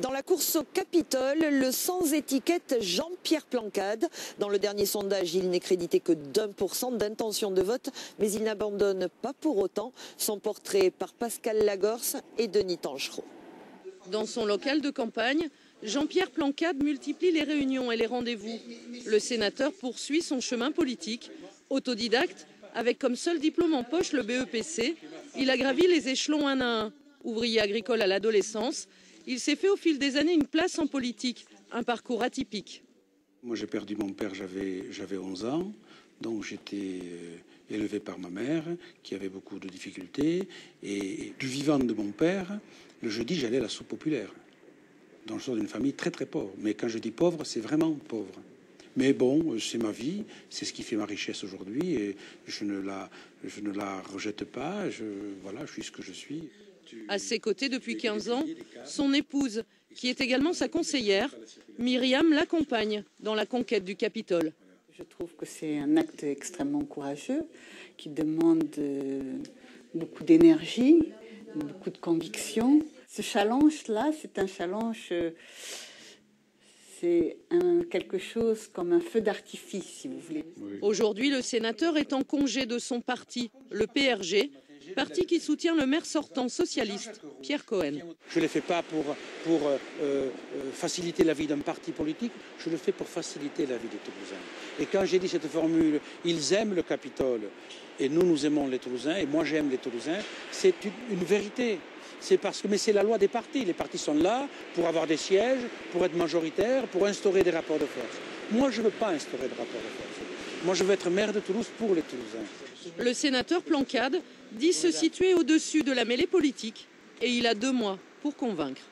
Dans la course au Capitole, le sans-étiquette Jean-Pierre Plancade. Dans le dernier sondage, il n'est crédité que d'1% d'intention de vote, mais il n'abandonne pas pour autant. Son portrait par Pascal Lagorce et Denis Tanchereau. Dans son local de campagne, Jean-Pierre Plancade multiplie les réunions et les rendez-vous. Le sénateur poursuit son chemin politique. Autodidacte, avec comme seul diplôme en poche le BEPC, il a gravi les échelons un à un. Ouvrier agricole à l'adolescence, il s'est fait au fil des années une place en politique, un parcours atypique. Moi j'ai perdu mon père, j'avais 11 ans, donc j'étais élevé par ma mère qui avait beaucoup de difficultés. Et du vivant de mon père, le jeudi j'allais à la soupe populaire. Donc je sors d'une famille très très pauvre, mais quand je dis pauvre, c'est vraiment pauvre. Mais bon, c'est ma vie, c'est ce qui fait ma richesse aujourd'hui et je ne la rejette pas, je suis ce que je suis. À ses côtés depuis 15 ans, son épouse, qui est également sa conseillère, Myriam, l'accompagne dans la conquête du Capitole. Je trouve que c'est un acte extrêmement courageux qui demande beaucoup d'énergie, beaucoup de conviction. Ce challenge-là, c'est un challenge, c'est quelque chose comme un feu d'artifice, si vous voulez. Oui. Aujourd'hui, le sénateur est en congé de son parti, le PRG, parti qui soutient le maire sortant socialiste, Pierre Cohen. Je ne le fais pas pour faciliter la vie d'un parti politique, je le fais pour faciliter la vie des Toulousains. Et quand j'ai dit cette formule, ils aiment le Capitole, et nous aimons les Toulousains, et moi j'aime les Toulousains, c'est une vérité. Mais c'est la loi des partis. Les partis sont là pour avoir des sièges, pour être majoritaires, pour instaurer des rapports de force. Moi, je ne veux pas instaurer de rapports de force. Moi, je veux être maire de Toulouse pour les Toulousains. Le sénateur Plancade dit se situer au-dessus de la mêlée politique et il a 2 mois pour convaincre.